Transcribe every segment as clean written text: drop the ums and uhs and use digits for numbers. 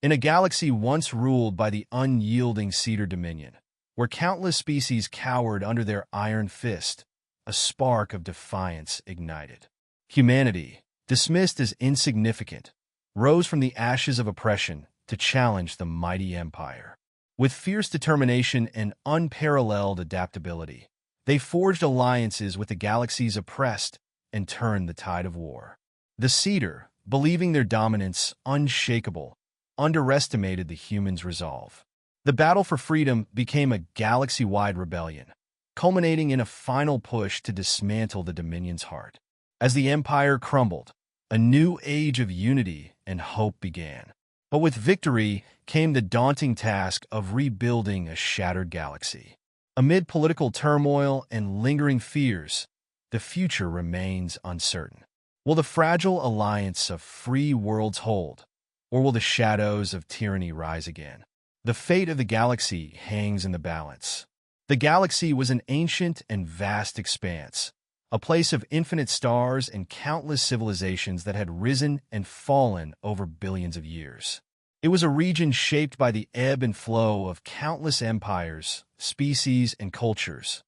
In a galaxy once ruled by the unyielding Cedar Dominion, where countless species cowered under their iron fist, a spark of defiance ignited. Humanity, dismissed as insignificant, rose from the ashes of oppression to challenge the mighty empire. With fierce determination and unparalleled adaptability, they forged alliances with the galaxy's oppressed and turned the tide of war. The Cedar, believing their dominance unshakable, underestimated the humans' resolve. The battle for freedom became a galaxy-wide rebellion, culminating in a final push to dismantle the Dominion's heart. As the Empire crumbled, a new age of unity and hope began. But with victory came the daunting task of rebuilding a shattered galaxy. Amid political turmoil and lingering fears, the future remains uncertain. Will the fragile alliance of free worlds hold, or will the shadows of tyranny rise again? The fate of the galaxy hangs in the balance. The galaxy was an ancient and vast expanse, a place of infinite stars and countless civilizations that had risen and fallen over billions of years. It was a region shaped by the ebb and flow of countless empires, species, and cultures,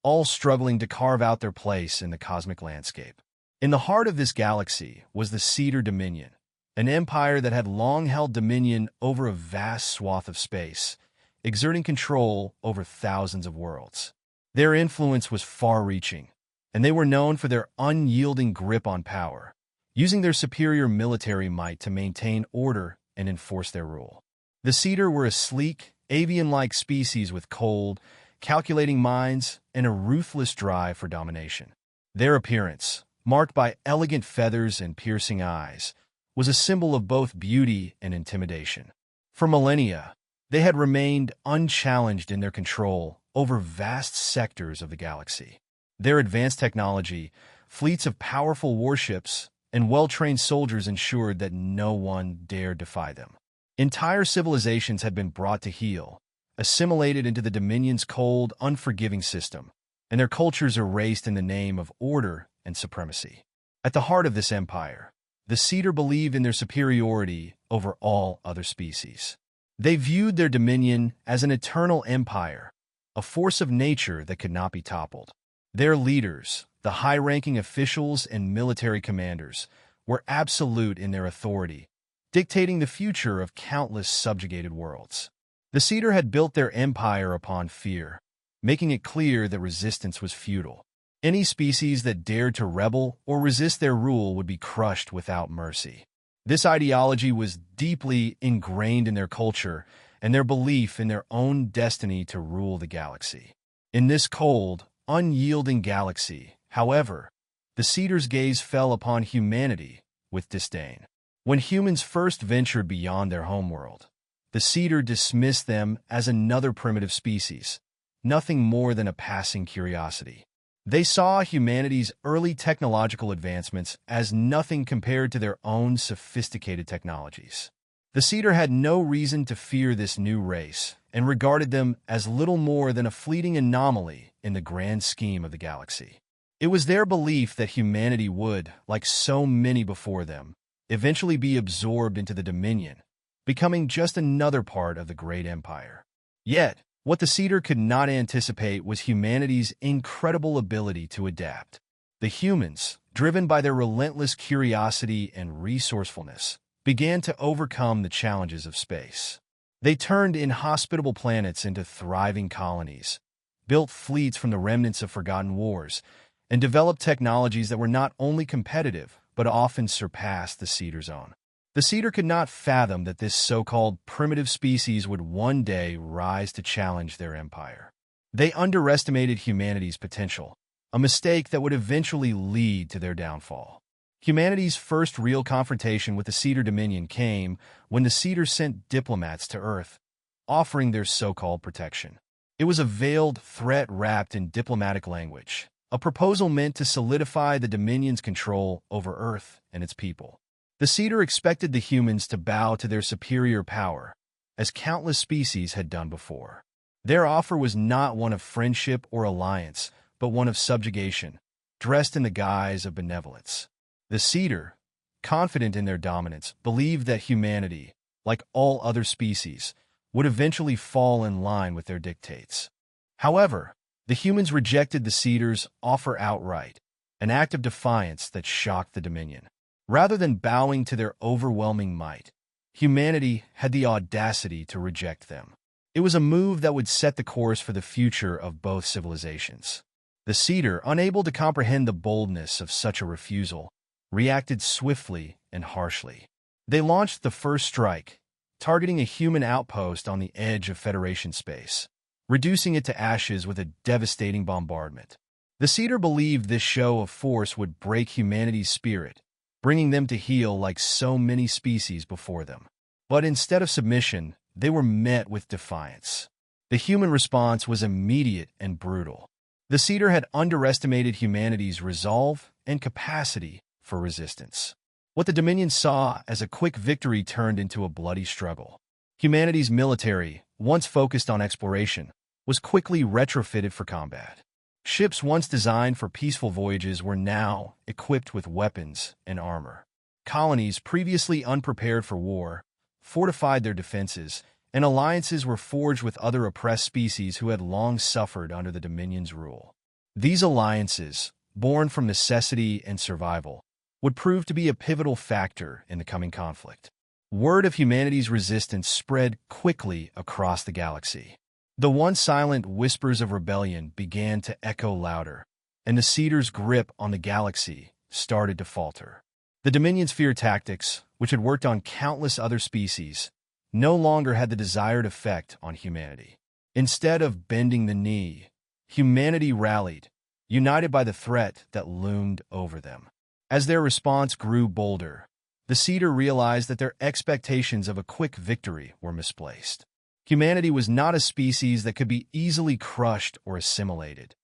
all struggling to carve out their place in the cosmic landscape. In the heart of this galaxy was the Cedar Dominion, an empire that had long held dominion over a vast swath of space, exerting control over thousands of worlds. Their influence was far-reaching, and they were known for their unyielding grip on power, using their superior military might to maintain order and enforce their rule. The Cedar were a sleek, avian-like species with cold, calculating minds and a ruthless drive for domination. Their appearance, marked by elegant feathers and piercing eyes, was a symbol of both beauty and intimidation. For millennia, they had remained unchallenged in their control over vast sectors of the galaxy. Their advanced technology, fleets of powerful warships, and well-trained soldiers ensured that no one dared defy them. Entire civilizations had been brought to heel, assimilated into the Dominion's cold, unforgiving system, and their cultures erased in the name of order and supremacy. At the heart of this empire, the Cedar believed in their superiority over all other species. They viewed their dominion as an eternal empire, a force of nature that could not be toppled. Their leaders, the high-ranking officials and military commanders, were absolute in their authority, dictating the future of countless subjugated worlds. The Cedar had built their empire upon fear, making it clear that resistance was futile. Any species that dared to rebel or resist their rule would be crushed without mercy. This ideology was deeply ingrained in their culture and their belief in their own destiny to rule the galaxy. In this cold, unyielding galaxy, however, the Cedar's gaze fell upon humanity with disdain. When humans first ventured beyond their homeworld, the Cedar dismissed them as another primitive species, nothing more than a passing curiosity. They saw humanity's early technological advancements as nothing compared to their own sophisticated technologies. The Cedar had no reason to fear this new race and regarded them as little more than a fleeting anomaly in the grand scheme of the galaxy. It was their belief that humanity would, like so many before them, eventually be absorbed into the Dominion, becoming just another part of the great empire. Yet, what the Cedar could not anticipate was humanity's incredible ability to adapt. The humans, driven by their relentless curiosity and resourcefulness, began to overcome the challenges of space. They turned inhospitable planets into thriving colonies, built fleets from the remnants of forgotten wars, and developed technologies that were not only competitive, but often surpassed the Cedar's own. The Cedar could not fathom that this so-called primitive species would one day rise to challenge their empire. They underestimated humanity's potential, a mistake that would eventually lead to their downfall. Humanity's first real confrontation with the Cedar Dominion came when the Cedar sent diplomats to Earth, offering their so-called protection. It was a veiled threat wrapped in diplomatic language, a proposal meant to solidify the Dominion's control over Earth and its people. The Cedar expected the humans to bow to their superior power, as countless species had done before. Their offer was not one of friendship or alliance, but one of subjugation, dressed in the guise of benevolence. The Cedar, confident in their dominance, believed that humanity, like all other species, would eventually fall in line with their dictates. However, the humans rejected the Cedars' offer outright, an act of defiance that shocked the Dominion. Rather than bowing to their overwhelming might, humanity had the audacity to reject them. It was a move that would set the course for the future of both civilizations. The Cedar, unable to comprehend the boldness of such a refusal, reacted swiftly and harshly. They launched the first strike, targeting a human outpost on the edge of Federation space, reducing it to ashes with a devastating bombardment. The Cedar believed this show of force would break humanity's spirit, bringing them to heel like so many species before them. But instead of submission, they were met with defiance. The human response was immediate and brutal. The Cedar had underestimated humanity's resolve and capacity for resistance. What the Dominion saw as a quick victory turned into a bloody struggle. Humanity's military, once focused on exploration, was quickly retrofitted for combat. Ships once designed for peaceful voyages were now equipped with weapons and armor. Colonies previously unprepared for war fortified their defenses, and alliances were forged with other oppressed species who had long suffered under the Dominion's rule. These alliances, born from necessity and survival, would prove to be a pivotal factor in the coming conflict. Word of humanity's resistance spread quickly across the galaxy. The once silent whispers of rebellion began to echo louder, and the Cedar's grip on the galaxy started to falter. The Dominion's fear tactics, which had worked on countless other species, no longer had the desired effect on humanity. Instead of bending the knee, humanity rallied, united by the threat that loomed over them. As their response grew bolder, the Cedar realized that their expectations of a quick victory were misplaced. Humanity was not a species that could be easily crushed or assimilated.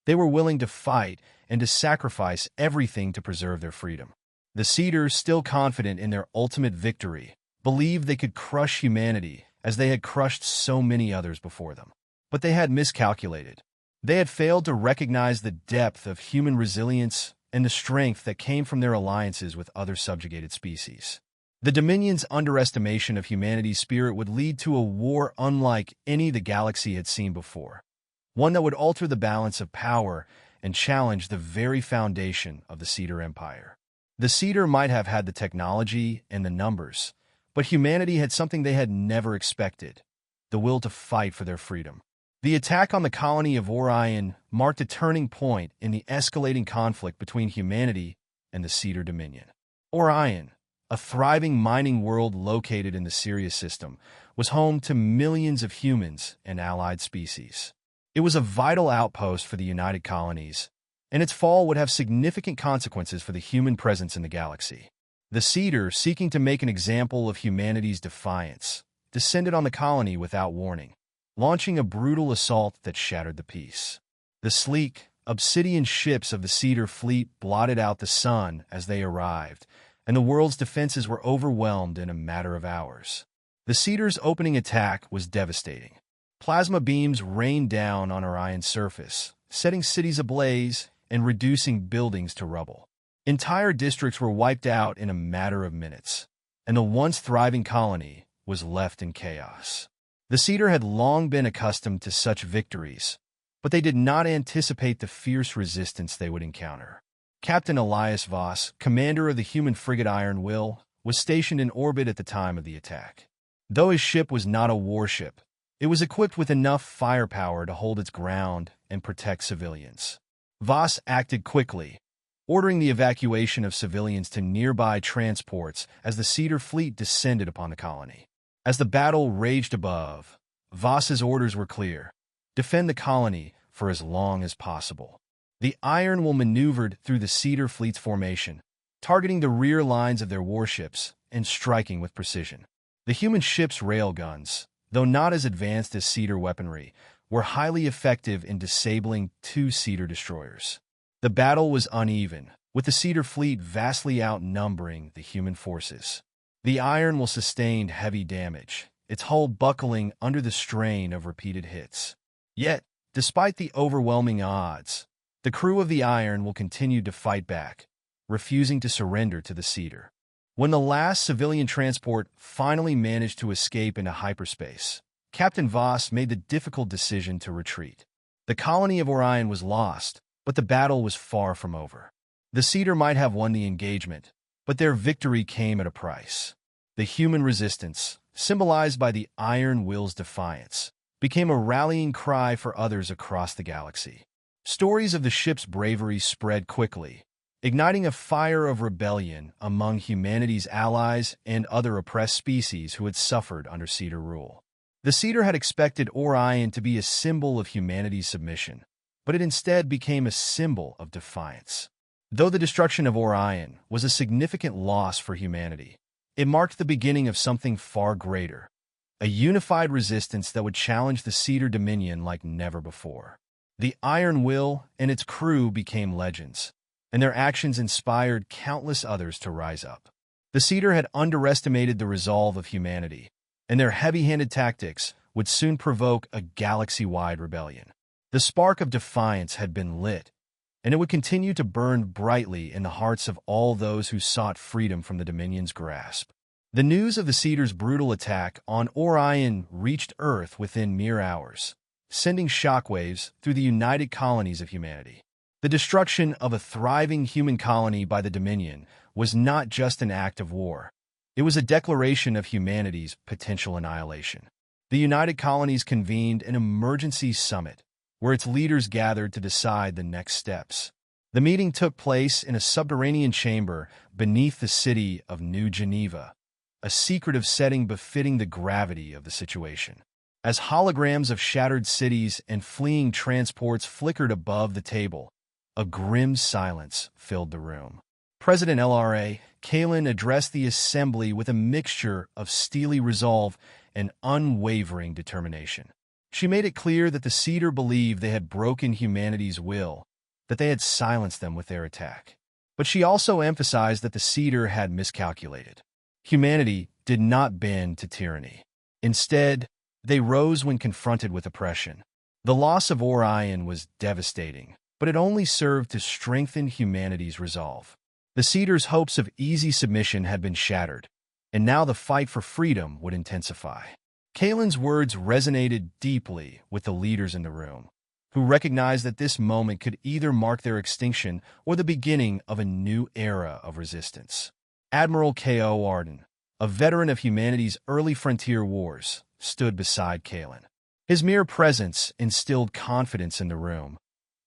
They were willing to fight and to sacrifice everything to preserve their freedom. The Cedar, still confident in their ultimate victory, believed they could crush humanity as they had crushed so many others before them. But they had miscalculated. They had failed to recognize the depth of human resilience and the strength that came from their alliances with other subjugated species. The Dominion's underestimation of humanity's spirit would lead to a war unlike any the galaxy had seen before, one that would alter the balance of power and challenge the very foundation of the Cedar Empire. The Cedar might have had the technology and the numbers, but humanity had something they had never expected: the will to fight for their freedom. The attack on the colony of Orion marked a turning point in the escalating conflict between humanity and the Cedar Dominion. Orion, a thriving mining world located in the Sirius system, was home to millions of humans and allied species. It was a vital outpost for the United Colonies, and its fall would have significant consequences for the human presence in the galaxy. The Cedar, seeking to make an example of humanity's defiance, descended on the colony without warning, launching a brutal assault that shattered the peace. The sleek, obsidian ships of the Cedar fleet blotted out the sun as they arrived, and the world's defenses were overwhelmed in a matter of hours. The Cedar's opening attack was devastating. Plasma beams rained down on Orion's surface, setting cities ablaze and reducing buildings to rubble. Entire districts were wiped out in a matter of minutes, and the once thriving colony was left in chaos. The Cedar had long been accustomed to such victories, but they did not anticipate the fierce resistance they would encounter. Captain Elias Voss, commander of the human frigate Iron Will, was stationed in orbit at the time of the attack. Though his ship was not a warship, it was equipped with enough firepower to hold its ground and protect civilians. Voss acted quickly, ordering the evacuation of civilians to nearby transports as the Cedar fleet descended upon the colony. As the battle raged above, Voss's orders were clear: defend the colony for as long as possible. The Iron Will maneuvered through the Cedar fleet's formation, targeting the rear lines of their warships and striking with precision. The human ships' railguns, though not as advanced as Cedar weaponry, were highly effective in disabling two Cedar destroyers. The battle was uneven, with the Cedar fleet vastly outnumbering the human forces. The Iron Will sustained heavy damage, its hull buckling under the strain of repeated hits. Yet, despite the overwhelming odds, the crew of the Iron Will continued to fight back, refusing to surrender to the Cedar. When the last civilian transport finally managed to escape into hyperspace, Captain Voss made the difficult decision to retreat. The colony of Orion was lost, but the battle was far from over. The Cedar might have won the engagement, but their victory came at a price. The human resistance, symbolized by the Iron Will's defiance, became a rallying cry for others across the galaxy. Stories of the ship's bravery spread quickly, igniting a fire of rebellion among humanity's allies and other oppressed species who had suffered under Cedar rule. The Cedar had expected Orion to be a symbol of humanity's submission, but it instead became a symbol of defiance. Though the destruction of Orion was a significant loss for humanity, it marked the beginning of something far greater, a unified resistance that would challenge the Cedar Dominion like never before. The Iron Will and its crew became legends, and their actions inspired countless others to rise up. The Cedar had underestimated the resolve of humanity, and their heavy-handed tactics would soon provoke a galaxy-wide rebellion. The spark of defiance had been lit, and it would continue to burn brightly in the hearts of all those who sought freedom from the Dominion's grasp. The news of the Cedar's brutal attack on Orion reached Earth within mere hours, sending shockwaves through the united colonies of humanity. The destruction of a thriving human colony by the Dominion was not just an act of war. It was a declaration of humanity's potential annihilation. The United Colonies convened an emergency summit, where its leaders gathered to decide the next steps. The meeting took place in a subterranean chamber beneath the city of New Geneva, a secretive setting befitting the gravity of the situation. As holograms of shattered cities and fleeing transports flickered above the table, a grim silence filled the room. President LRA Kalen addressed the assembly with a mixture of steely resolve and unwavering determination. She made it clear that the Cedar believed they had broken humanity's will, that they had silenced them with their attack. But she also emphasized that the Cedar had miscalculated. Humanity did not bend to tyranny. Instead, they rose when confronted with oppression. The loss of Orion was devastating, but it only served to strengthen humanity's resolve. The Cedar's hopes of easy submission had been shattered, and now the fight for freedom would intensify. Kalen's words resonated deeply with the leaders in the room, who recognized that this moment could either mark their extinction or the beginning of a new era of resistance. Admiral K.O. Arden, a veteran of humanity's early frontier wars, stood beside Kalen. His mere presence instilled confidence in the room,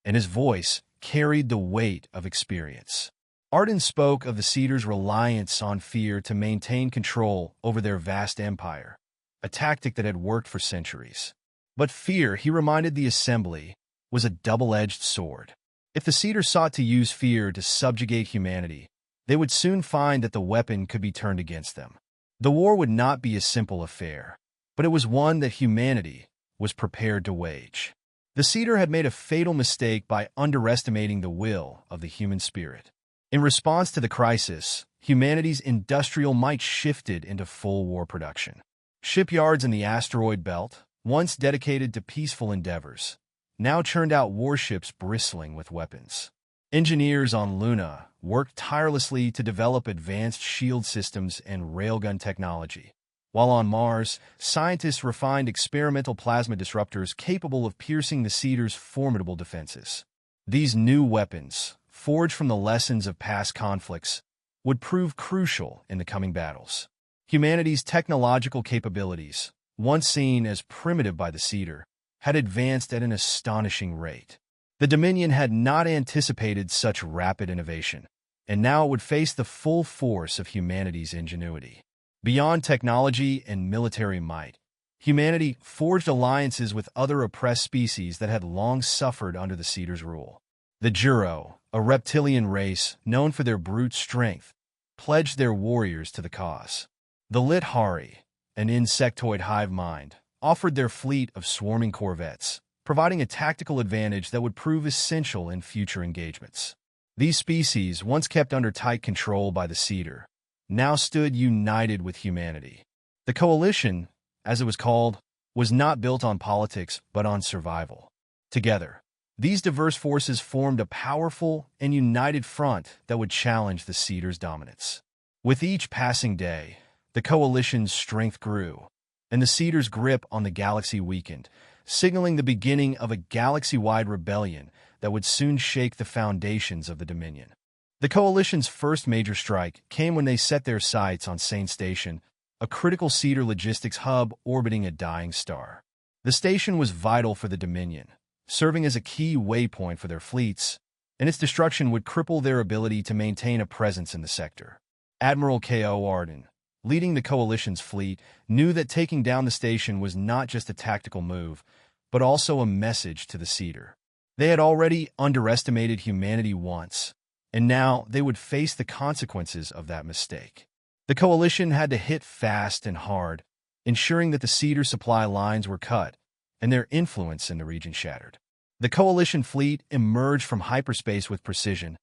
and his voice carried the weight of experience. Arden spoke of the Cedar's reliance on fear to maintain control over their vast empire, a tactic that had worked for centuries. But fear, he reminded the assembly, was a double-edged sword. If the Cedar sought to use fear to subjugate humanity, they would soon find that the weapon could be turned against them. The war would not be a simple affair, but it was one that humanity was prepared to wage. The Cedar had made a fatal mistake by underestimating the will of the human spirit. In response to the crisis, humanity's industrial might shifted into full war production. Shipyards in the asteroid belt, once dedicated to peaceful endeavors, now churned out warships bristling with weapons. Engineers on Luna worked tirelessly to develop advanced shield systems and railgun technology, while on Mars, scientists refined experimental plasma disruptors capable of piercing the Cedar's formidable defenses. These new weapons, forged from the lessons of past conflicts, would prove crucial in the coming battles. Humanity's technological capabilities, once seen as primitive by the Cedar, had advanced at an astonishing rate. The Dominion had not anticipated such rapid innovation, and now it would face the full force of humanity's ingenuity. Beyond technology and military might, humanity forged alliances with other oppressed species that had long suffered under the Cedar's rule. The Juro, a reptilian race known for their brute strength, pledged their warriors to the cause. The Lithari, an insectoid hive mind, offered their fleet of swarming corvettes, providing a tactical advantage that would prove essential in future engagements. These species, once kept under tight control by the Cedar, now stood united with humanity. The coalition, as it was called, was not built on politics but on survival. Together, these diverse forces formed a powerful and united front that would challenge the Cedar's dominance. With each passing day, the Coalition's strength grew, and the Cedars' grip on the galaxy weakened, signaling the beginning of a galaxy-wide rebellion that would soon shake the foundations of the Dominion. The Coalition's first major strike came when they set their sights on Sane Station, a critical Cedar logistics hub orbiting a dying star. The station was vital for the Dominion, serving as a key waypoint for their fleets, and its destruction would cripple their ability to maintain a presence in the sector. Admiral K.O. Arden, leading the Coalition's fleet, knew that taking down the station was not just a tactical move, but also a message to the Cedar. They had already underestimated humanity once, and now they would face the consequences of that mistake. The Coalition had to hit fast and hard, ensuring that the Cedar supply lines were cut and their influence in the region shattered. The Coalition fleet emerged from hyperspace with precision,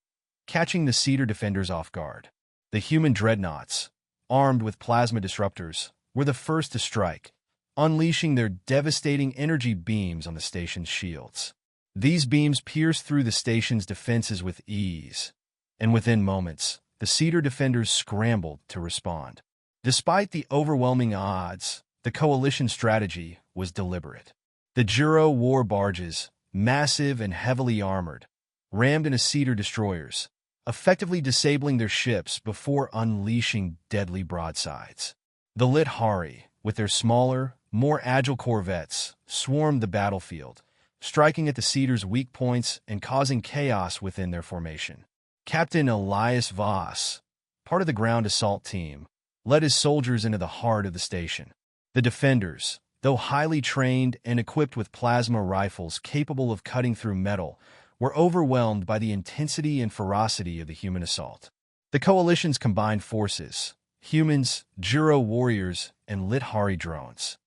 catching the Cedar defenders off guard. The human dreadnoughts, armed with plasma disruptors, were the first to strike, unleashing their devastating energy beams on the station's shields. These beams pierced through the station's defenses with ease, and within moments, the Cedar defenders scrambled to respond. Despite the overwhelming odds, the Coalition strategy was deliberate. The Juro war barges, massive and heavily armored, rammed into Cedar destroyers, effectively disabling their ships before unleashing deadly broadsides. The Lithari, with their smaller, more agile corvettes, swarmed the battlefield, striking at the Cedar's weak points and causing chaos within their formation. Captain Elias Voss, part of the ground assault team, led his soldiers into the heart of the station. The defenders, though highly trained and equipped with plasma rifles capable of cutting through metal, were overwhelmed by the intensity and ferocity of the human assault. The Coalition's combined forces, humans, Juro warriors, and Lithari drones,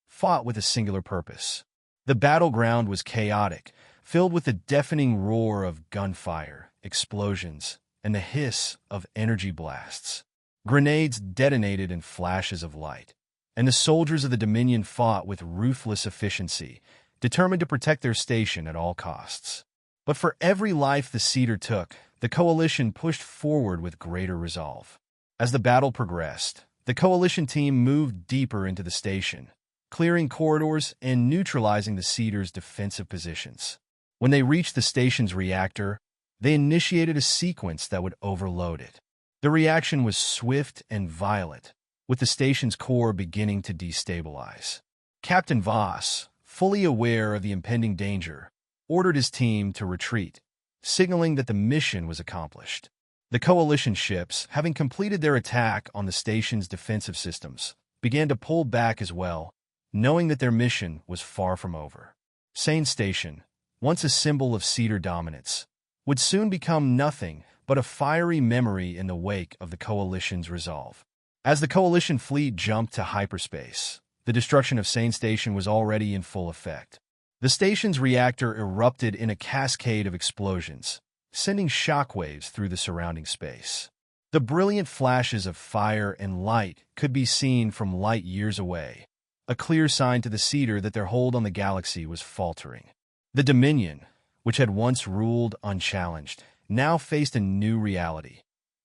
fought with a singular purpose. The battleground was chaotic, filled with the deafening roar of gunfire, explosions, and the hiss of energy blasts. Grenades detonated in flashes of light, and the soldiers of the Dominion fought with ruthless efficiency, determined to protect their station at all costs. But for every life the Cedar took, the Coalition pushed forward with greater resolve. As the battle progressed, the Coalition team moved deeper into the station, clearing corridors and neutralizing the Cedar's defensive positions. When they reached the station's reactor, they initiated a sequence that would overload it. The reaction was swift and violent, with the station's core beginning to destabilize. Captain Voss, fully aware of the impending danger, ordered his team to retreat, signaling that the mission was accomplished. The Coalition ships, having completed their attack on the station's defensive systems, began to pull back as well, knowing that their mission was far from over. Sane Station, once a symbol of Cedar dominance, would soon become nothing but a fiery memory in the wake of the Coalition's resolve. As the Coalition fleet jumped to hyperspace, the destruction of Sane Station was already in full effect. The station's reactor erupted in a cascade of explosions, sending shockwaves through the surrounding space. The brilliant flashes of fire and light could be seen from light years away, a clear sign to the Cedar that their hold on the galaxy was faltering. The Dominion, which had once ruled unchallenged, now faced a new reality.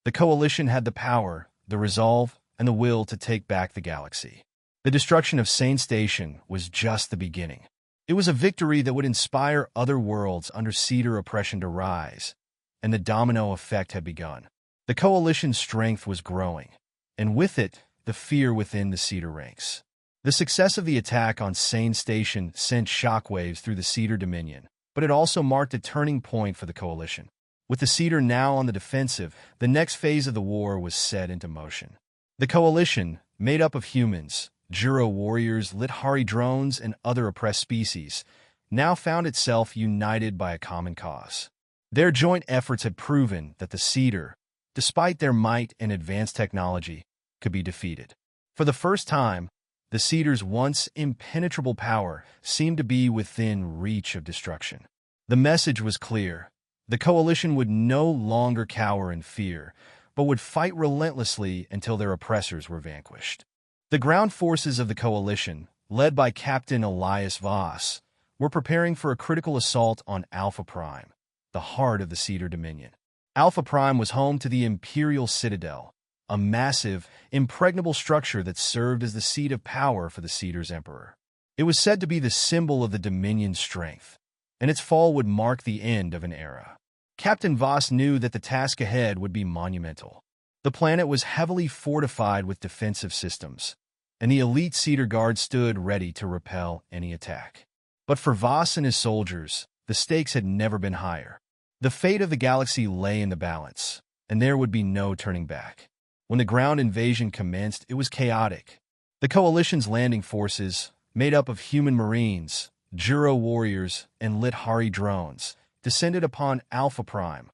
The Coalition had the power, the resolve, and the will to take back the galaxy. The destruction of Sane Station was just the beginning. It was a victory that would inspire other worlds under Cedar oppression to rise, and the domino effect had begun. The Coalition's strength was growing, and with it, the fear within the Cedar ranks. The success of the attack on Sane Station sent shockwaves through the Cedar Dominion, but it also marked a turning point for the Coalition. With the Cedar now on the defensive, the next phase of the war was set into motion. The Coalition, made up of humans, Juro warriors, Lithari drones, and other oppressed species, now found itself united by a common cause. Their joint efforts had proven that the Cedar, despite their might and advanced technology, could be defeated. For the first time, the Cedar's once impenetrable power seemed to be within reach of destruction. The message was clear. The Coalition would no longer cower in fear, but would fight relentlessly until their oppressors were vanquished. The ground forces of the Coalition, led by Captain Elias Voss, were preparing for a critical assault on Alpha Prime, the heart of the Cedar Dominion. Alpha Prime was home to the Imperial Citadel, a massive, impregnable structure that served as the seat of power for the Cedar's emperor. It was said to be the symbol of the Dominion's strength, and its fall would mark the end of an era. Captain Voss knew that the task ahead would be monumental. The planet was heavily fortified with defensive systems, and the elite Cedar Guard stood ready to repel any attack. But for Voss and his soldiers, the stakes had never been higher. The fate of the galaxy lay in the balance, and there would be no turning back. When the ground invasion commenced, it was chaotic. The Coalition's landing forces, made up of human marines, Juro warriors, and Lit-Hari drones, descended upon Alpha Prime,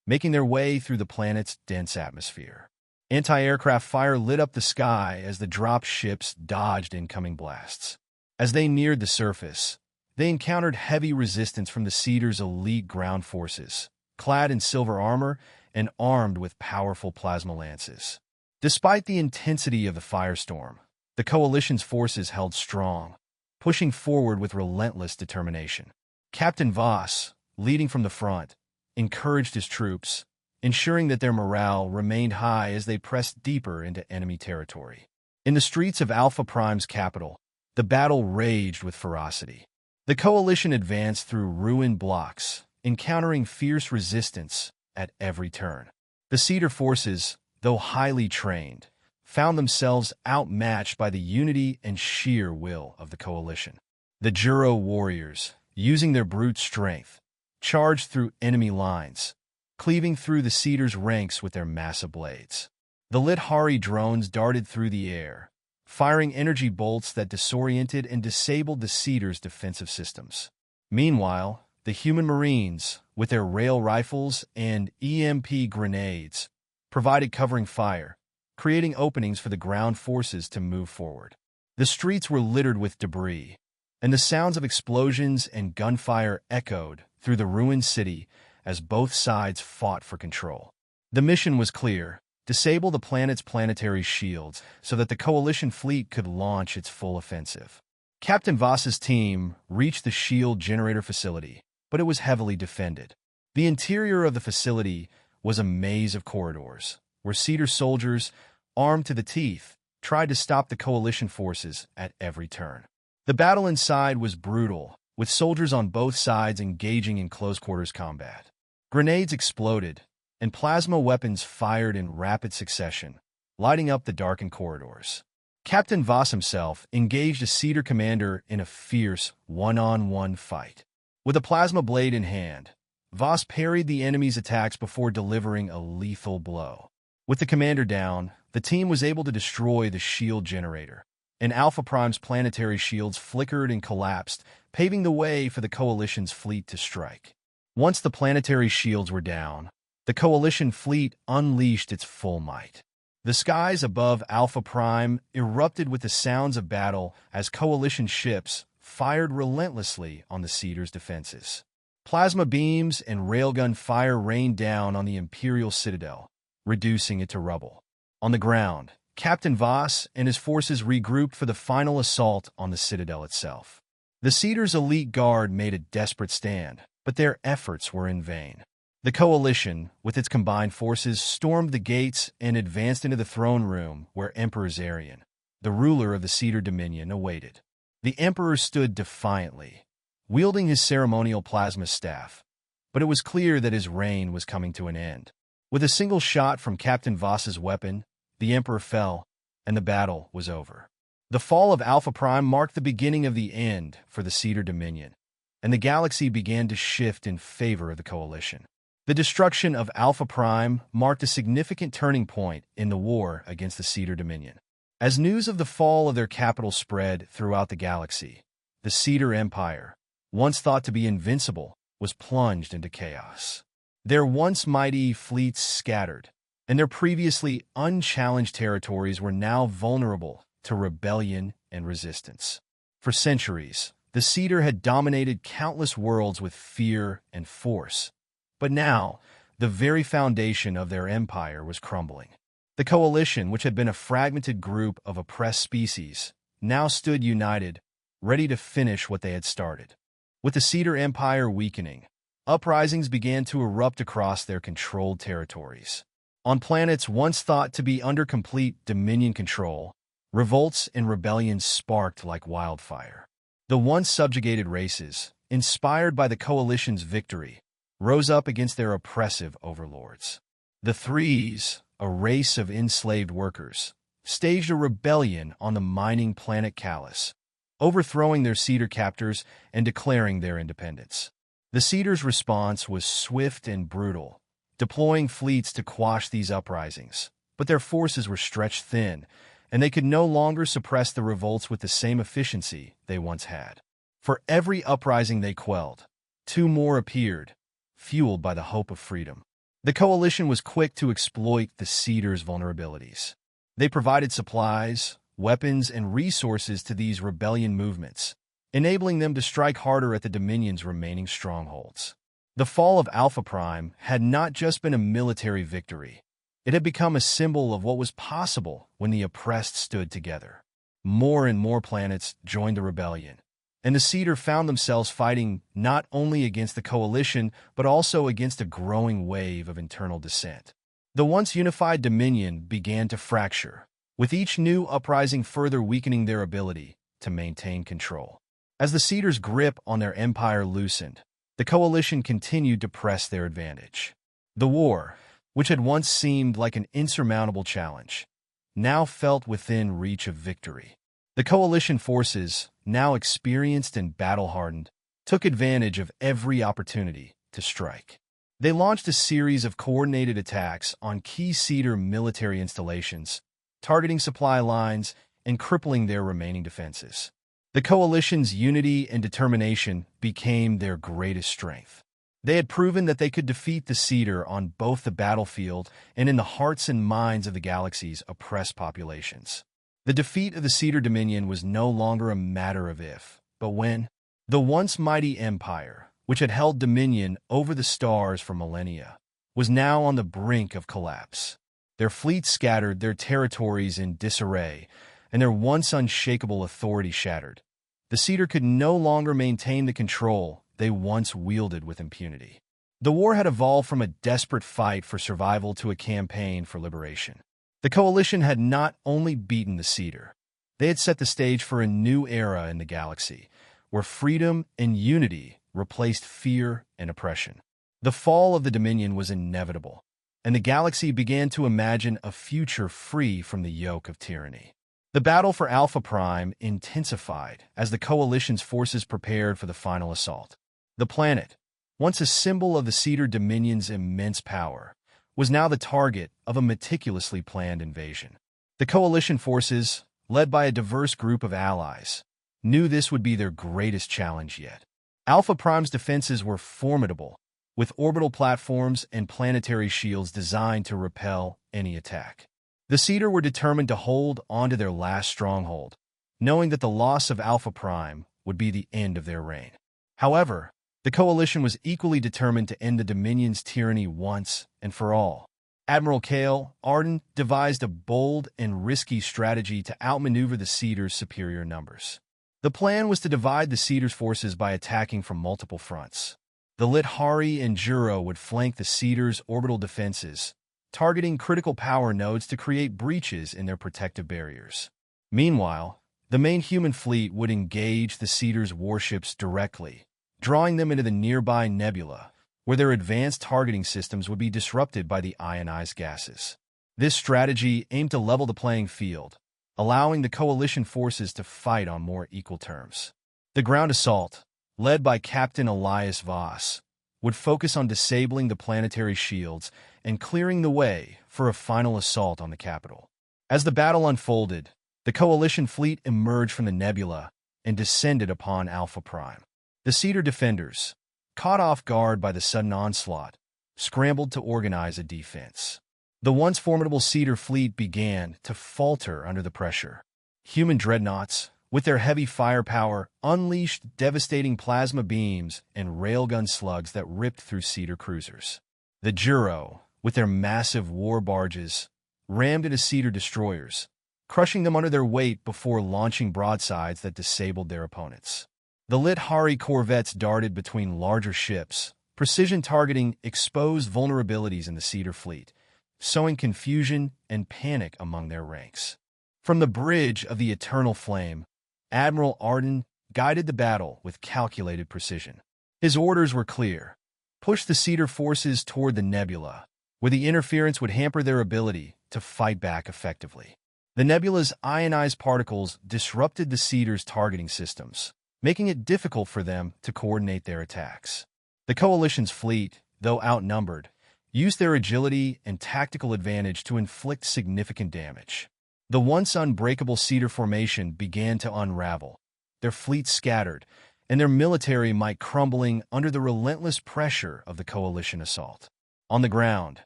making their way through the planet's dense atmosphere. Anti-aircraft fire lit up the sky as the drop ships dodged incoming blasts. As they neared the surface, they encountered heavy resistance from the Cedar's elite ground forces, clad in silver armor and armed with powerful plasma lances. Despite the intensity of the firestorm, the Coalition's forces held strong, pushing forward with relentless determination. Captain Voss, leading from the front, encouraged his troops, ensuring that their morale remained high as they pressed deeper into enemy territory. In the streets of Alpha Prime's capital, the battle raged with ferocity. The Coalition advanced through ruined blocks, encountering fierce resistance at every turn. The Cedar forces, though highly trained, found themselves outmatched by the unity and sheer will of the Coalition. The Juro warriors, using their brute strength, charged through enemy lines, cleaving through the Cedar's ranks with their massive blades. The Lit-Hari drones darted through the air, firing energy bolts that disoriented and disabled the Cedar's defensive systems. Meanwhile, the human marines, with their rail rifles and EMP grenades, provided covering fire, creating openings for the ground forces to move forward. The streets were littered with debris, and the sounds of explosions and gunfire echoed through the ruined city as both sides fought for control. The mission was clear: disable the planet's planetary shields so that the Coalition fleet could launch its full offensive. Captain Voss's team reached the shield generator facility, but it was heavily defended. The interior of the facility was a maze of corridors, where Cedar soldiers, armed to the teeth, tried to stop the Coalition forces at every turn. The battle inside was brutal, with soldiers on both sides engaging in close-quarters combat. Grenades exploded, and plasma weapons fired in rapid succession, lighting up the darkened corridors. Captain Voss himself engaged a Cedar commander in a fierce one-on-one fight. With a plasma blade in hand, Voss parried the enemy's attacks before delivering a lethal blow. With the commander down, the team was able to destroy the shield generator, and Alpha Prime's planetary shields flickered and collapsed, paving the way for the Coalition's fleet to strike. Once the planetary shields were down, the Coalition fleet unleashed its full might. The skies above Alpha Prime erupted with the sounds of battle as Coalition ships fired relentlessly on the Cedar's defenses. Plasma beams and railgun fire rained down on the Imperial Citadel, reducing it to rubble. On the ground, Captain Voss and his forces regrouped for the final assault on the Citadel itself. The Cedar's elite guard made a desperate stand, but their efforts were in vain. The Coalition, with its combined forces, stormed the gates and advanced into the throne room where Emperor Zarian, the ruler of the Cedar Dominion, awaited. The Emperor stood defiantly, wielding his ceremonial plasma staff, but it was clear that his reign was coming to an end. With a single shot from Captain Voss's weapon, the Emperor fell, and the battle was over. The fall of Alpha Prime marked the beginning of the end for the Cedar Dominion, and the galaxy began to shift in favor of the Coalition. The destruction of Alpha Prime marked a significant turning point in the war against the Cedar Dominion. As news of the fall of their capital spread throughout the galaxy, the Cedar Empire, once thought to be invincible, was plunged into chaos. Their once mighty fleets scattered, and their previously unchallenged territories were now vulnerable to rebellion and resistance. For centuries, the Cedar had dominated countless worlds with fear and force, but now the very foundation of their empire was crumbling. The Coalition, which had been a fragmented group of oppressed species, now stood united, ready to finish what they had started. With the Cedar Empire weakening, uprisings began to erupt across their controlled territories. On planets once thought to be under complete Dominion control, revolts and rebellions sparked like wildfire. The once subjugated races, inspired by the Coalition's victory, rose up against their oppressive overlords. The Threes, a race of enslaved workers, staged a rebellion on the mining planet Callus, overthrowing their Cedar captors and declaring their independence. The Cedars' response was swift and brutal, deploying fleets to quash these uprisings, but their forces were stretched thin, and they could no longer suppress the revolts with the same efficiency they once had. For every uprising they quelled, two more appeared, fueled by the hope of freedom. The Coalition was quick to exploit the Cedars' vulnerabilities. They provided supplies, weapons, and resources to these rebellion movements, enabling them to strike harder at the Dominion's remaining strongholds. The fall of Alpha Prime had not just been a military victory. It had become a symbol of what was possible when the oppressed stood together. More and more planets joined the rebellion, and the Cedar found themselves fighting not only against the Coalition, but also against a growing wave of internal dissent. The once unified Dominion began to fracture, with each new uprising further weakening their ability to maintain control. As the Cedars' grip on their empire loosened, the Coalition continued to press their advantage. The war, which had once seemed like an insurmountable challenge, now felt within reach of victory. The Coalition forces, now experienced and battle-hardened, took advantage of every opportunity to strike. They launched a series of coordinated attacks on key Cedar military installations, targeting supply lines and crippling their remaining defenses. The Coalition's unity and determination became their greatest strength. They had proven that they could defeat the Cedar on both the battlefield and in the hearts and minds of the galaxy's oppressed populations. The defeat of the Cedar Dominion was no longer a matter of if, but when. The once mighty empire, which had held dominion over the stars for millennia, was now on the brink of collapse. Their fleets scattered, their territories in disarray, and their once unshakable authority shattered. The Cedar could no longer maintain the control they once wielded with impunity. The war had evolved from a desperate fight for survival to a campaign for liberation. The Coalition had not only beaten the Cedar, they had set the stage for a new era in the galaxy, where freedom and unity replaced fear and oppression. The fall of the Dominion was inevitable, and the galaxy began to imagine a future free from the yoke of tyranny. The battle for Alpha Prime intensified as the Coalition's forces prepared for the final assault. The planet, once a symbol of the Cedar Dominion's immense power, was now the target of a meticulously planned invasion. The Coalition forces, led by a diverse group of allies, knew this would be their greatest challenge yet. Alpha Prime's defenses were formidable, with orbital platforms and planetary shields designed to repel any attack. The Cedar were determined to hold onto their last stronghold, knowing that the loss of Alpha Prime would be the end of their reign. However, the Coalition was equally determined to end the Dominion's tyranny once and for all. Admiral Kale Arden devised a bold and risky strategy to outmaneuver the Cedar's superior numbers. The plan was to divide the Cedar's forces by attacking from multiple fronts. The Lithari and Juro would flank the Cedar's orbital defenses, targeting critical power nodes to create breaches in their protective barriers. Meanwhile, the main human fleet would engage the Cedar's warships directly, drawing them into the nearby nebula, where their advanced targeting systems would be disrupted by the ionized gases. This strategy aimed to level the playing field, allowing the Coalition forces to fight on more equal terms. The ground assault, led by Captain Elias Voss, would focus on disabling the planetary shields and clearing the way for a final assault on the capital. As the battle unfolded, the Coalition fleet emerged from the nebula and descended upon Alpha Prime. The Cedar defenders, caught off guard by the sudden onslaught, scrambled to organize a defense. The once formidable Cedar fleet began to falter under the pressure. Human dreadnoughts, with their heavy firepower, unleashed devastating plasma beams and railgun slugs that ripped through Cedar cruisers. The Juro, with their massive war barges, rammed into Cedar destroyers, crushing them under their weight before launching broadsides that disabled their opponents. The Lithari corvettes darted between larger ships, precision targeting exposed vulnerabilities in the Cedar fleet, sowing confusion and panic among their ranks. From the bridge of the eternal flame, Admiral Arden guided the battle with calculated precision. His orders were clear: push the Cedar forces toward the nebula, where the interference would hamper their ability to fight back effectively. The nebula's ionized particles disrupted the Cedar's targeting systems, making it difficult for them to coordinate their attacks. The Coalition's fleet, though outnumbered, used their agility and tactical advantage to inflict significant damage. The once unbreakable Cedar formation began to unravel, their fleet scattered, and their military might crumbling under the relentless pressure of the Coalition assault. On the ground,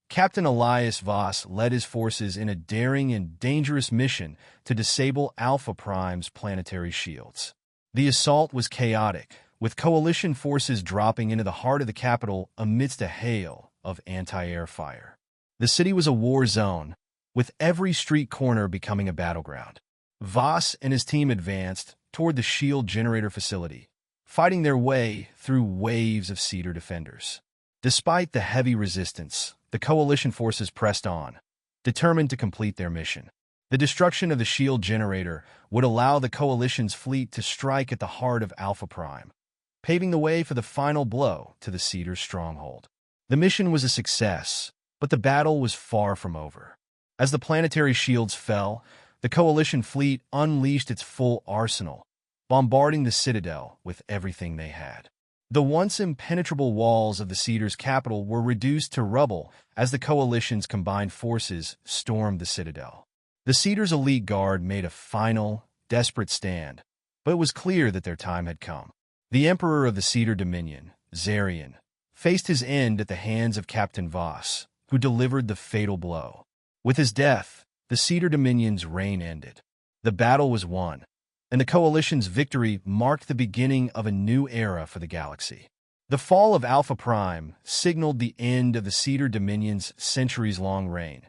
Captain Elias Voss led his forces in a daring and dangerous mission to disable Alpha Prime's planetary shields. The assault was chaotic, with Coalition forces dropping into the heart of the capital amidst a hail of anti-air fire. The city was a war zone, with every street corner becoming a battleground. Voss and his team advanced toward the shield generator facility, fighting their way through waves of Cedar defenders. Despite the heavy resistance, the Coalition forces pressed on, determined to complete their mission. The destruction of the shield generator would allow the Coalition's fleet to strike at the heart of Alpha Prime, paving the way for the final blow to the Cedar's stronghold. The mission was a success, but the battle was far from over. As the planetary shields fell, the Coalition fleet unleashed its full arsenal, bombarding the Citadel with everything they had. The once impenetrable walls of the Cedar's capital were reduced to rubble as the Coalition's combined forces stormed the Citadel. The Cedar's elite guard made a final, desperate stand, but it was clear that their time had come. The Emperor of the Cedar Dominion, Zarian, faced his end at the hands of Captain Voss, who delivered the fatal blow. With his death, the Cedar Dominion's reign ended. The battle was won, and the Coalition's victory marked the beginning of a new era for the galaxy. The fall of Alpha Prime signaled the end of the Cedar Dominion's centuries-long reign,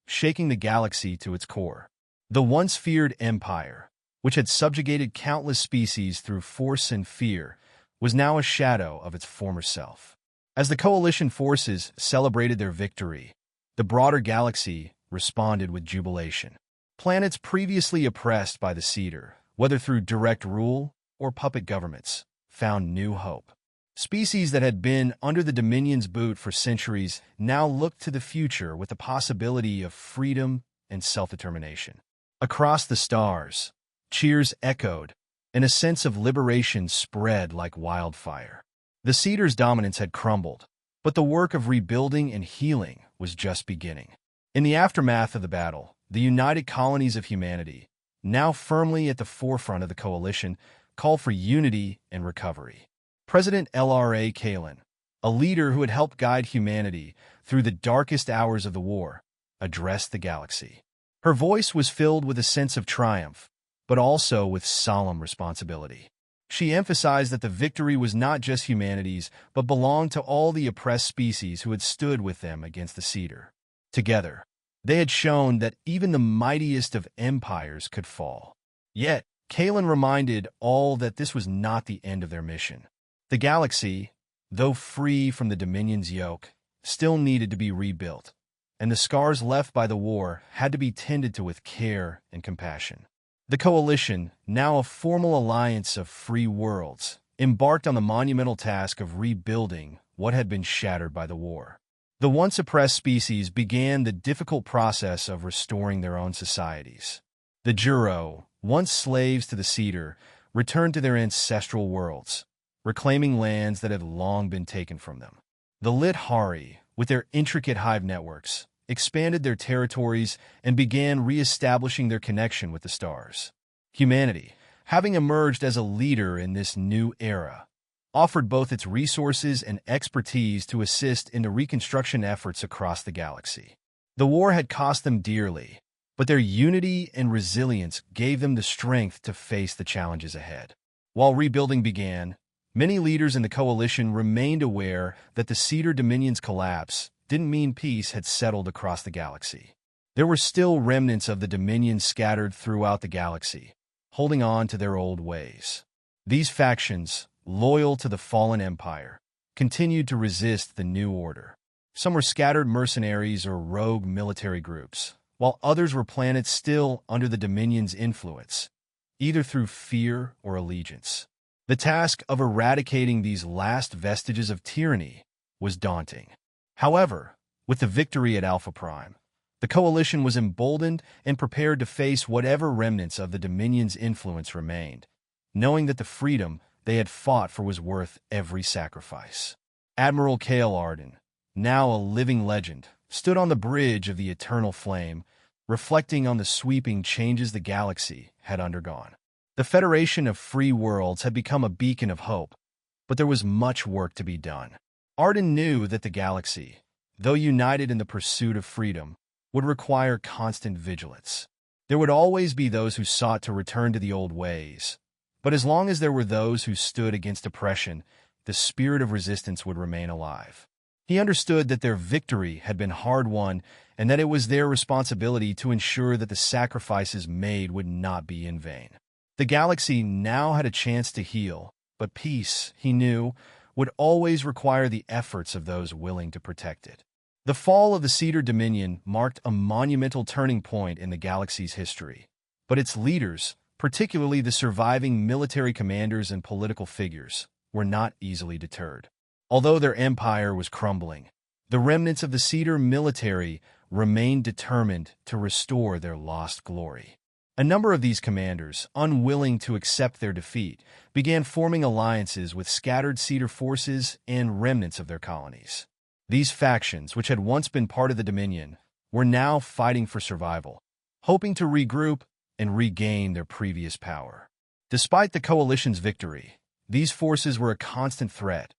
shaking the galaxy to its core. The once feared empire, which had subjugated countless species through force and fear, was now a shadow of its former self. As the Coalition forces celebrated their victory, the broader galaxy responded with jubilation. Planets previously oppressed by the Cedar, whether through direct rule or puppet governments, found new hope. Species that had been under the Dominion's boot for centuries now looked to the future with the possibility of freedom and self-determination. Across the stars, cheers echoed, and a sense of liberation spread like wildfire. The Cedar's dominance had crumbled, but the work of rebuilding and healing was just beginning. In the aftermath of the battle, the United Colonies of Humanity, now firmly at the forefront of the Coalition, called for unity and recovery. President L.R.A. Kalin, a leader who had helped guide humanity through the darkest hours of the war, addressed the galaxy. Her voice was filled with a sense of triumph, but also with solemn responsibility. She emphasized that the victory was not just humanity's, but belonged to all the oppressed species who had stood with them against the Cedar. Together, they had shown that even the mightiest of empires could fall. Yet, Kalin reminded all that this was not the end of their mission. The galaxy, though free from the Dominion's yoke, still needed to be rebuilt, and the scars left by the war had to be tended to with care and compassion. The Coalition, now a formal alliance of free worlds, embarked on the monumental task of rebuilding what had been shattered by the war. The once oppressed species began the difficult process of restoring their own societies. The Juro, once slaves to the Cedar, returned to their ancestral worlds, reclaiming lands that had long been taken from them. The Lit-Hari, with their intricate hive networks, expanded their territories and began re-establishing their connection with the stars. Humanity, having emerged as a leader in this new era, offered both its resources and expertise to assist in the reconstruction efforts across the galaxy. The war had cost them dearly, but their unity and resilience gave them the strength to face the challenges ahead. While rebuilding began, many leaders in the Coalition remained aware that the Cedar Dominion's collapse didn't mean peace had settled across the galaxy. There were still remnants of the Dominion scattered throughout the galaxy, holding on to their old ways. These factions, loyal to the fallen empire, continued to resist the new order. Some were scattered mercenaries or rogue military groups, while others were planets still under the Dominion's influence, either through fear or allegiance. The task of eradicating these last vestiges of tyranny was daunting. However, with the victory at Alpha Prime, the Coalition was emboldened and prepared to face whatever remnants of the Dominion's influence remained, knowing that the freedom they had fought for was worth every sacrifice. Admiral Cale Arden, now a living legend, stood on the bridge of the Eternal Flame, reflecting on the sweeping changes the galaxy had undergone. The Federation of Free Worlds had become a beacon of hope, but there was much work to be done. Arden knew that the galaxy, though united in the pursuit of freedom, would require constant vigilance. There would always be those who sought to return to the old ways, but as long as there were those who stood against oppression, the spirit of resistance would remain alive. He understood that their victory had been hard-won and that it was their responsibility to ensure that the sacrifices made would not be in vain. The galaxy now had a chance to heal, but peace, he knew, would always require the efforts of those willing to protect it. The fall of the Cedar Dominion marked a monumental turning point in the galaxy's history, but its leaders, particularly the surviving military commanders and political figures, were not easily deterred. Although their empire was crumbling, the remnants of the Cedar military remained determined to restore their lost glory. A number of these commanders, unwilling to accept their defeat, began forming alliances with scattered Cedar forces and remnants of their colonies. These factions, which had once been part of the Dominion, were now fighting for survival, hoping to regroup and regain their previous power. Despite the Coalition's victory, these forces were a constant threat,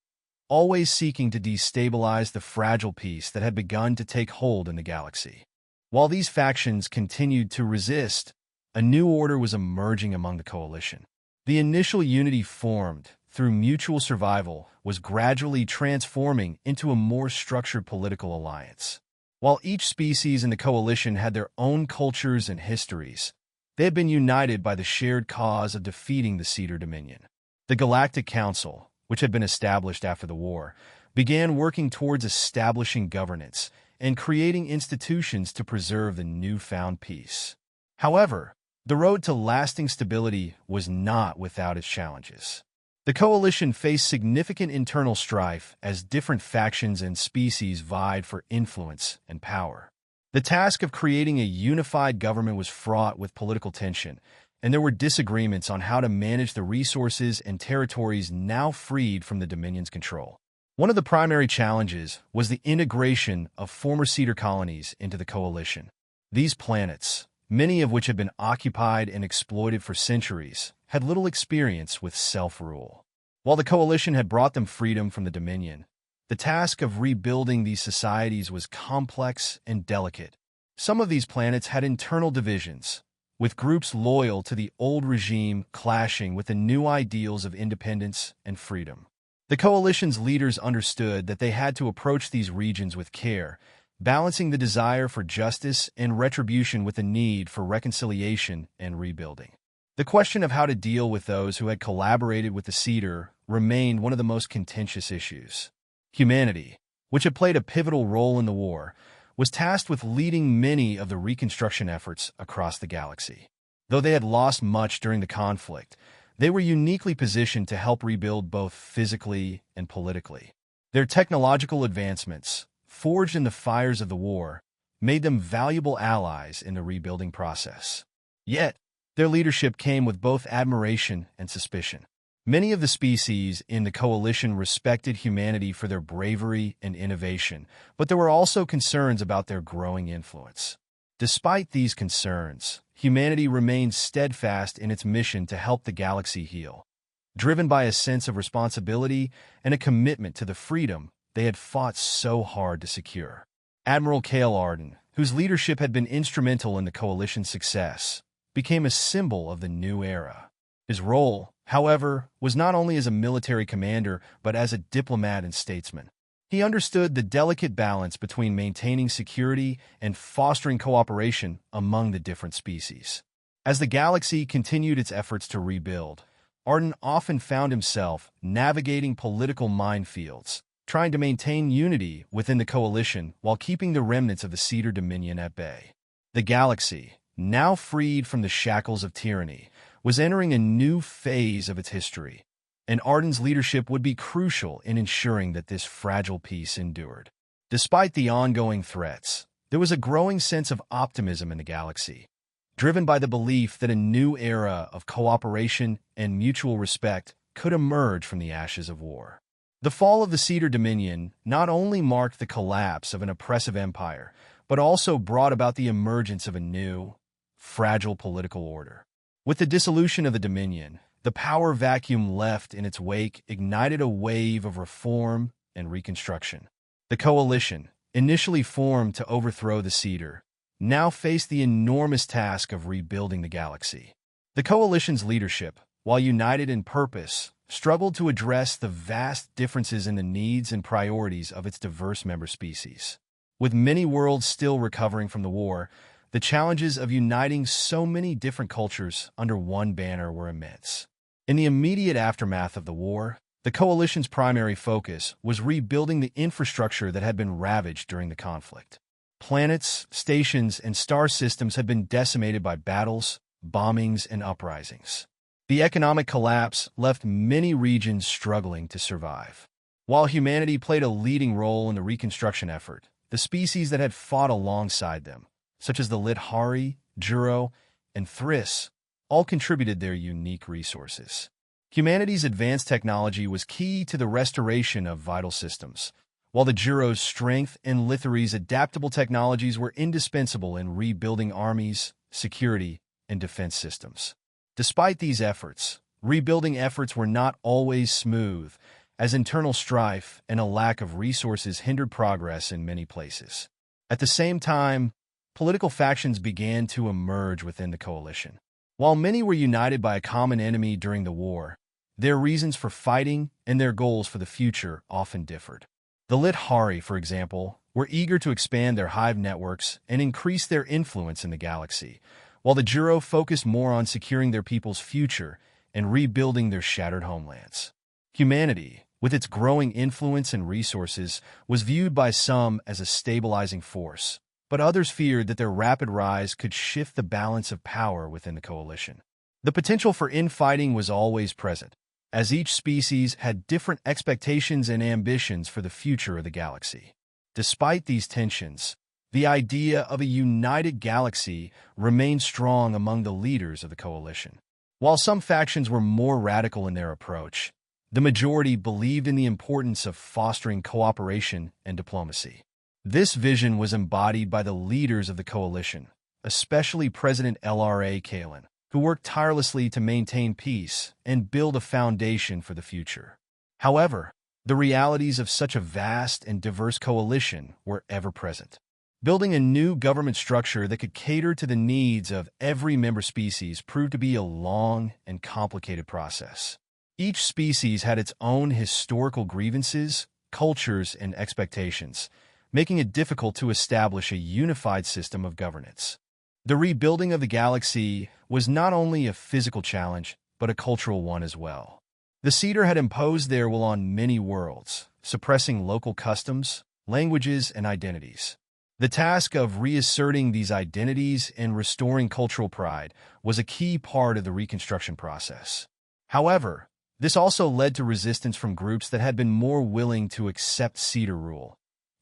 always seeking to destabilize the fragile peace that had begun to take hold in the galaxy. While these factions continued to resist, a new order was emerging among the Coalition. The initial unity formed through mutual survival was gradually transforming into a more structured political alliance. While each species in the Coalition had their own cultures and histories, they had been united by the shared cause of defeating the Cedar Dominion. The Galactic Council, which had been established after the war, began working towards establishing governance and creating institutions to preserve the newfound peace. However, the road to lasting stability was not without its challenges. The Coalition faced significant internal strife as different factions and species vied for influence and power. The task of creating a unified government was fraught with political tension, and there were disagreements on how to manage the resources and territories now freed from the Dominion's control. One of the primary challenges was the integration of former Cedar colonies into the Coalition. These planets, many of which had been occupied and exploited for centuries, had little experience with self-rule. While the Coalition had brought them freedom from the Dominion, the task of rebuilding these societies was complex and delicate. Some of these planets had internal divisions, with groups loyal to the old regime clashing with the new ideals of independence and freedom. The Coalition's leaders understood that they had to approach these regions with care, balancing the desire for justice and retribution with the need for reconciliation and rebuilding. The question of how to deal with those who had collaborated with the Cedar remained one of the most contentious issues. Humanity, which had played a pivotal role in the war, was tasked with leading many of the reconstruction efforts across the galaxy. Though they had lost much during the conflict, they were uniquely positioned to help rebuild both physically and politically. Their technological advancements, forged in the fires of the war, made them valuable allies in the rebuilding process. Yet, their leadership came with both admiration and suspicion. Many of the species in the Coalition respected humanity for their bravery and innovation, but there were also concerns about their growing influence. Despite these concerns, humanity remained steadfast in its mission to help the galaxy heal. Driven by a sense of responsibility and a commitment to the freedom they had fought so hard to secure. Admiral Cale Arden, whose leadership had been instrumental in the Coalition's success, became a symbol of the new era. His role, however, was not only as a military commander but as a diplomat and statesman. He understood the delicate balance between maintaining security and fostering cooperation among the different species. As the galaxy continued its efforts to rebuild, Arden often found himself navigating political minefields, trying to maintain unity within the coalition while keeping the remnants of the Cedar Dominion at bay. The galaxy, now freed from the shackles of tyranny, was entering a new phase of its history, and Arden's leadership would be crucial in ensuring that this fragile peace endured. Despite the ongoing threats, there was a growing sense of optimism in the galaxy, driven by the belief that a new era of cooperation and mutual respect could emerge from the ashes of war. The fall of the Cedar Dominion not only marked the collapse of an oppressive empire, but also brought about the emergence of a new, fragile political order. With the dissolution of the Dominion, the power vacuum left in its wake ignited a wave of reform and reconstruction. The coalition, initially formed to overthrow the Cedar, now faced the enormous task of rebuilding the galaxy. The coalition's leadership, while united in purpose, struggled to address the vast differences in the needs and priorities of its diverse member species. With many worlds still recovering from the war, the challenges of uniting so many different cultures under one banner were immense. In the immediate aftermath of the war, the coalition's primary focus was rebuilding the infrastructure that had been ravaged during the conflict. Planets, stations, and star systems had been decimated by battles, bombings, and uprisings. The economic collapse left many regions struggling to survive. While humanity played a leading role in the reconstruction effort, the species that had fought alongside them, such as the Lithari, Juro, and Thriss, all contributed their unique resources. Humanity's advanced technology was key to the restoration of vital systems, while the Juro's strength and Lithari's adaptable technologies were indispensable in rebuilding armies, security, and defense systems. Despite these efforts, rebuilding efforts were not always smooth, as internal strife and a lack of resources hindered progress in many places. At the same time, political factions began to emerge within the coalition. While many were united by a common enemy during the war, their reasons for fighting and their goals for the future often differed. The Lithari, for example, were eager to expand their hive networks and increase their influence in the galaxy, while the Juro focused more on securing their people's future and rebuilding their shattered homelands. Humanity, with its growing influence and resources, was viewed by some as a stabilizing force, but others feared that their rapid rise could shift the balance of power within the coalition. The potential for infighting was always present, as each species had different expectations and ambitions for the future of the galaxy. Despite these tensions, the idea of a united galaxy remained strong among the leaders of the coalition. While some factions were more radical in their approach, the majority believed in the importance of fostering cooperation and diplomacy. This vision was embodied by the leaders of the coalition, especially President LRA Kalen, who worked tirelessly to maintain peace and build a foundation for the future. However, the realities of such a vast and diverse coalition were ever present. Building a new government structure that could cater to the needs of every member species proved to be a long and complicated process. Each species had its own historical grievances, cultures, and expectations, making it difficult to establish a unified system of governance. The rebuilding of the galaxy was not only a physical challenge, but a cultural one as well. The Cedar had imposed their will on many worlds, suppressing local customs, languages, and identities. The task of reasserting these identities and restoring cultural pride was a key part of the reconstruction process. However, this also led to resistance from groups that had been more willing to accept Cedar rule,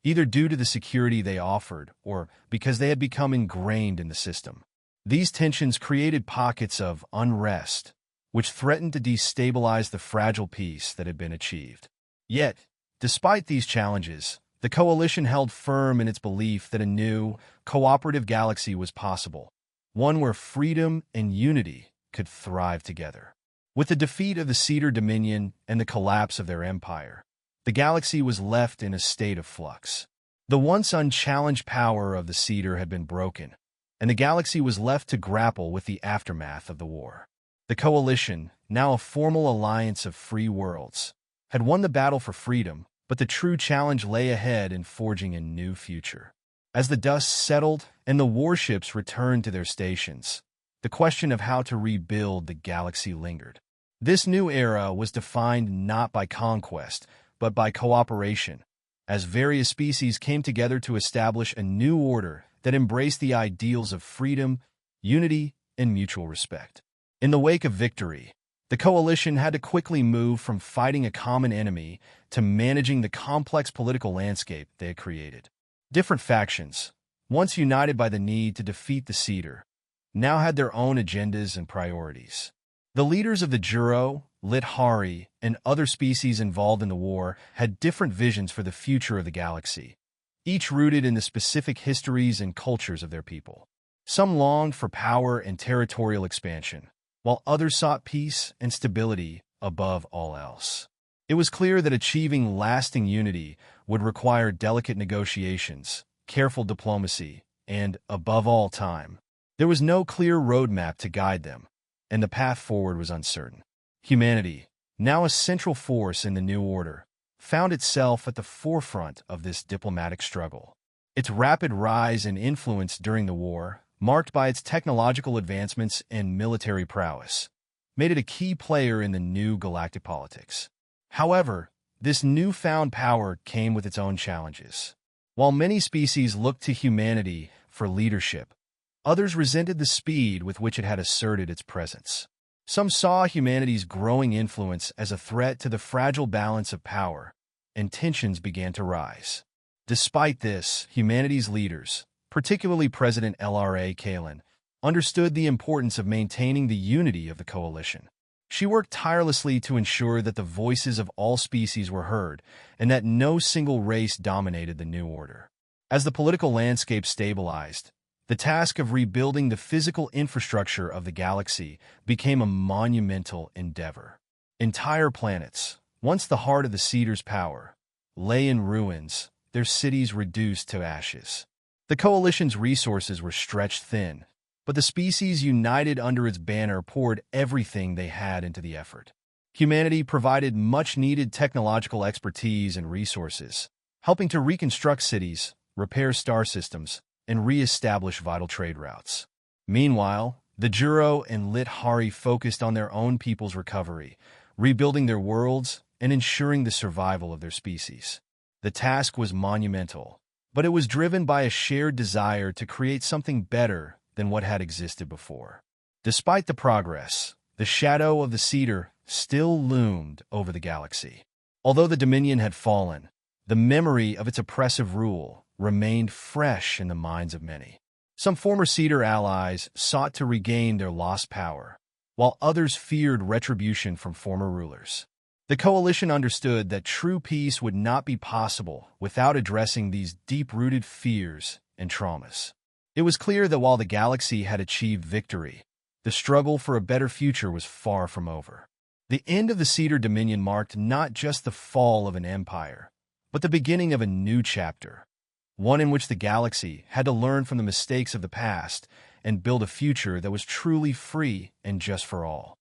either due to the security they offered or because they had become ingrained in the system. These tensions created pockets of unrest, which threatened to destabilize the fragile peace that had been achieved. Yet, despite these challenges, the coalition held firm in its belief that a new, cooperative galaxy was possible, one where freedom and unity could thrive together. With the defeat of the Cedar Dominion and the collapse of their empire, the galaxy was left in a state of flux. The once unchallenged power of the Cedar had been broken, and the galaxy was left to grapple with the aftermath of the war. The coalition, now a formal alliance of free worlds, had won the battle for freedom, but the true challenge lay ahead in forging a new future. As the dust settled and the warships returned to their stations, the question of how to rebuild the galaxy lingered. This new era was defined not by conquest, but by cooperation, as various species came together to establish a new order that embraced the ideals of freedom, unity, and mutual respect. In the wake of victory, the coalition had to quickly move from fighting a common enemy to managing the complex political landscape they had created. Different factions, once united by the need to defeat the Cedar, now had their own agendas and priorities. The leaders of the Juro, Lithari, and other species involved in the war had different visions for the future of the galaxy, each rooted in the specific histories and cultures of their people. Some longed for power and territorial expansion, while others sought peace and stability above all else. It was clear that achieving lasting unity would require delicate negotiations, careful diplomacy, and, above all, time. There was no clear roadmap to guide them, and the path forward was uncertain. Humanity, now a central force in the new order, found itself at the forefront of this diplomatic struggle. Its rapid rise in influence during the war, marked by its technological advancements and military prowess, made it a key player in the new galactic politics. However, this newfound power came with its own challenges. While many species looked to humanity for leadership, others resented the speed with which it had asserted its presence. Some saw humanity's growing influence as a threat to the fragile balance of power, and tensions began to rise. Despite this, humanity's leaders, particularly President LRA Kalin, understood the importance of maintaining the unity of the coalition. She worked tirelessly to ensure that the voices of all species were heard and that no single race dominated the new order. As the political landscape stabilized, the task of rebuilding the physical infrastructure of the galaxy became a monumental endeavor. Entire planets, once the heart of the Cedar's power, lay in ruins, their cities reduced to ashes. The coalition's resources were stretched thin, but the species united under its banner poured everything they had into the effort. Humanity provided much-needed technological expertise and resources, helping to reconstruct cities, repair star systems, and re-establish vital trade routes. Meanwhile, the Juro and Lithari focused on their own people's recovery, rebuilding their worlds and ensuring the survival of their species. The task was monumental, but it was driven by a shared desire to create something better than what had existed before. Despite the progress, the shadow of the Cedar still loomed over the galaxy. Although the Dominion had fallen, the memory of its oppressive rule remained fresh in the minds of many. Some former Cedar allies sought to regain their lost power, while others feared retribution from former rulers. The coalition understood that true peace would not be possible without addressing these deep-rooted fears and traumas. It was clear that while the galaxy had achieved victory, the struggle for a better future was far from over. The end of the Cedar Dominion marked not just the fall of an empire, but the beginning of a new chapter, one in which the galaxy had to learn from the mistakes of the past and build a future that was truly free and just for all.